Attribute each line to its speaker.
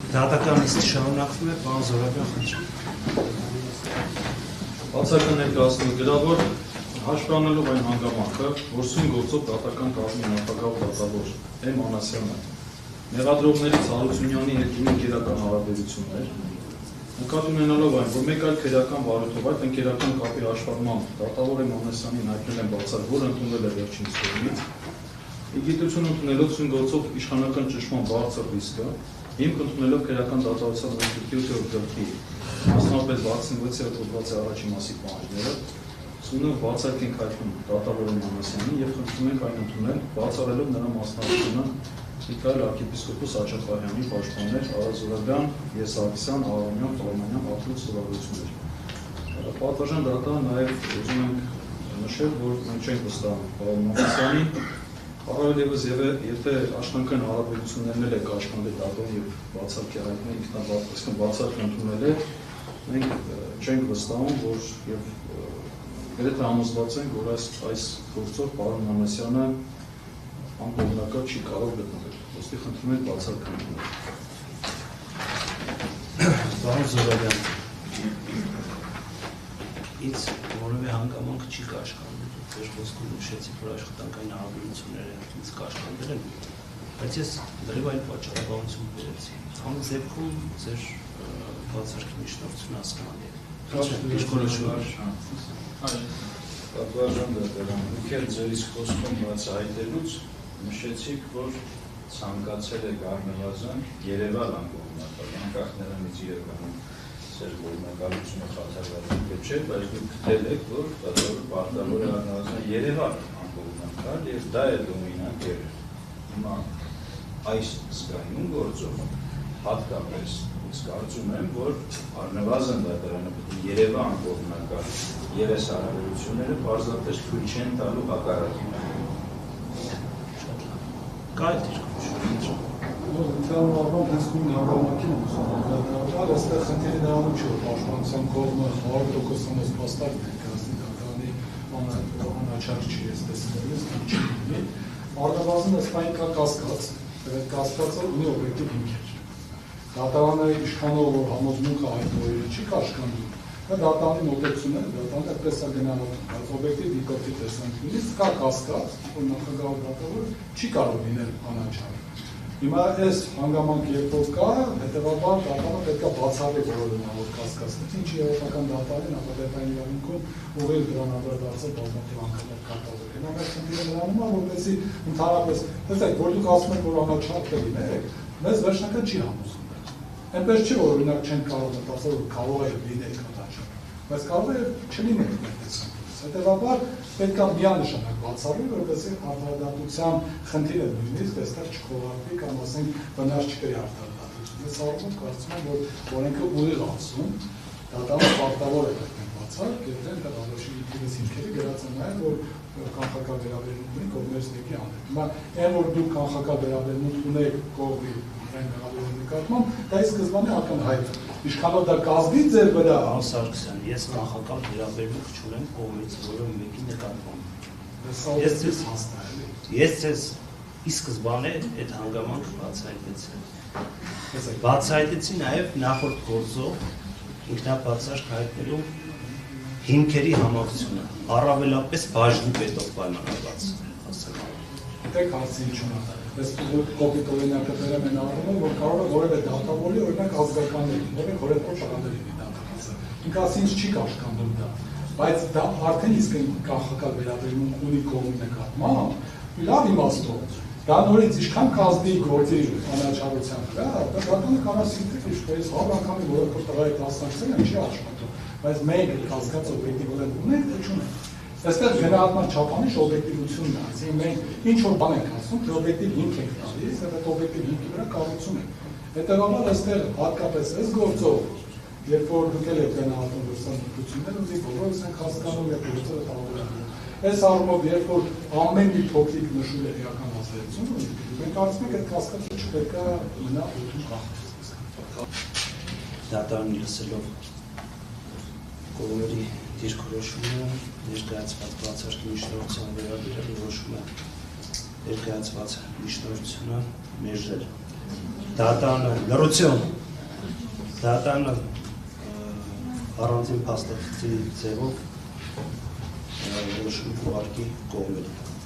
Speaker 1: Դատական իսկ շարունակվում է, պարոն Զորաբյան, խնդրում։
Speaker 2: Բացական ներկայացնում գրավոր հաշվառնելով այն հանգամանքը, որ սույն գործով դատական կազմի նախագահ դատավոր Էմ Անասյանը մեղադրողներից Հարությունյանի հետ ունի ընկերական հարաբերություններ, նկատի ունենալով այն, որ մեկ այլ քրեական վարույթով այդ ընկերական կապի հաշվառմամբ դատավոր Էմ Անասյանին հայտնել են բացառ, որ ընդունել է վերջինիս կողմից, իգիտություն ընդունելով սույն գործով իշխանական ճնշման բարձր ռիսկը, հիմք ընդունելով քրեական դատավարության 7-րդ գլխի մասնավորապես 66-րդ հոդվածի առաջի մասի պահանջները, սունով բացառք ենք հայտնում դատավոր Էմ Անասյանին և խնդրում ենք այն ընդունել, բացառելով նրա մասնավորությունը Միքայել arczepiskopos Աչախարյանի պաշտպաններ Արա Զորաբյան, Եսահակյան, Արոնյան, Պարմանյան ապրուց սովորություններ։ Պատվարժան դատան նաև ուզում ենք նշել, որ մենք չենք վստահում պարոն Անասյանին, առավել ևս եթե աշխատանքային հարաբերություններն էլ եք աշխատել դատողի և բացառքի հայտնել ինքնաբացական բացառք ընդունել է, մենք չենք վստահում, որ և գրեթե համոզված ենք, որ այս գործով պարոն Անասյանը անկողմնակալ չի կարող գտնվել, ոստի խնդրում ենք բացառք ընդունել։
Speaker 1: Պարոն Զորաբյան, ինձ որևէ հանգամանք չի կաշկանդել, ձեր խոսքում նշեցիք, որ աշխատանքային հարաբերությունները ինձ կաշկանդել են, բայց ես լրիվ այլ պատճառաբանություն բերեցի։ Հանց դեպքում ձեր բացառքի միջնորդությունը հասկանալի է։
Speaker 3: Պատվարժան դատարան, դուք էլ ձեր իսկ խոսքում բացահայտելուց նշեցիք, որ ցանկացել եք առնվազն Երևան անկողմնակալ, անկախ նրանից իրականում ձեր կողմնակալությունը խաթարված է չէ, բայց դուք գտել եք, որ դատարանը պարտավոր է առնվազն Երևան անկողմնակալ և դա է դոմինանտ եղել։ Հիմա այս զգայուն գործով հատկապես ես կարծում եմ, որ առնվազն դատարանը պետք է Երևան անկողմնակալ և այս հարաբերությունները պարզապես թույլ չեն տալու հակառակին։
Speaker 1: Կա է դիրքություն։
Speaker 4: Ընդհանուր առմամբ հենց նույն հանգամանքին եմ ուսումնասիրել, այստեղ խնդիրը նրանում չէ, որ պաշտպանության կողմը 100%-ից փաստարկ ներկայացնի դատարանի անաչառ չի, այսպես ասած, չի լինի։ Առնվազն ըստային կա կասկած, եւ այդ կասկածը ունի օբյեկտիվ հիմքեր։ Դատարանը իշխանով որ համոզմունքը հայտնվել չի կաշկանդում, դա դատարանի մոտեցումն է, դատարանը այդպես է գնահատում, բայց օբյեկտիվ դիտորդի տեսանկյունից կա կասկած, որ նախագահ դատավորը չի կարող լինել անաչառ։ Հիմա այս հանգամանքը երբ որ կա, հետևաբար դատարանը պետք է բացառի բոլոր կասկածներից, ինչի եվրոպական դատարանին ապատետային իրավունքում ուղիղ դրան անդրադարձել բազմաթիվ անգամներ կատարվել։ Հիմա մեր խնդիրը նրանում է, որպեսզի ընդհանրապես, տեսեք, որ դուք ասում եք, որ անաչառ լինեք, մեզ վերջնական չի համոզում։ Այնպես չի, որ օրինակ չենք կարող մտածել, որ կարող է լինել անաչառ, բայց կարող է չլինել մեր տեսանկյունից։ Հետևաբար պետք է միանշանակ բացառվի, որպեսզի արտարադատության խնդիրը նույնիսկ այստեղ չքողարկվի կամ ասենք վնաս չկրի արտարադատություն։ Ես առումով կարծում եմ, որ օրենքը ուղիղ ասում, դատարանը պարտավոր է հայտնել բացառք, եւ դրանք հավաշի ինքնից հիմքերի գրած է նաեւ, որ կանխական վերաբերմունք ունի կողմերից մեկի հանդեպ։ Հիմա այն որ դուք կանխական վերաբերմունք ունեք կողմի այն մեղադրողի նկատմամբ, դա ի սկզբանե ակնհայտ է։ Ինչքանով դա կազդի ձեր վրա։
Speaker 1: Պարոն Սարգսյան, ես կանխական վերաբերմունք չունեմ կողմից որևէ մեկի նկատմամբ։ Ես ձեզ ի սկզբանե այդ հանգամանքը բացահայտեցի նաև նախորդ գործով ինքնաբացառք հայտնելու հիմքերի համակցությունը, առավելապես բաժնի պետով պայմանավորված հասցեալը։
Speaker 4: Դեք հարցի ինչու՞ն է։ Ես կոպիտ օրինակը բերեմ այն առումով, որ կարող է որևէ դատավորի օրինակ ազգականների, որևէ հորեղբոր շահադերի դատավորը։ Ինքը ասի ինձ չի կաշկանդում դա, բայց դա արդեն իսկ կանխական վերաբերմունք ունի կողմի նկատմամբ, լավ իմաստով։ Դա նորից ինչքան կազդի գործի անաչառության վրա, դա դատանը կարող է սիրտել, ինչպես 100 անգամի որևէ տղայի հասցնել են չի աշխատում, բայց մենք կասկած օբյեկտիվ ունենք, թե չունենք։ Այստեղ գնահատման չափանիշ օբյեկտիվությունն է, այսինքն մենք ինչ որ բան ենք ասում, թե օբյեկտիվ հիմք ենք տալիս, եւ այդ օբյեկտիվ հիմքի վրա կառուցում ենք։ Հետևաբար այստեղ հատկապես այս գործով, երբ որ դուք եք գնահատում դրսանցություններ, ուզի բոլորս ենք հասկանում եւ գործը տավորում։ Այս առումով երբ որ ամեն մի փոքրիկ նշում է էական ազդեցություն, մենք կարծում ենք այդ կասկածը չպետք է մնա օդում կախված։
Speaker 1: Դատարանի լսելով կողմերի դիրքորոշումը ներկայացված բացառքի միջնորդության վերաբերյալ որոշումը ներկայացված միջնորդությունը մերժել։ դատանը լրություն, դատանը առանձին փաստացի ձևով որոշում ուղարկի կողմերի։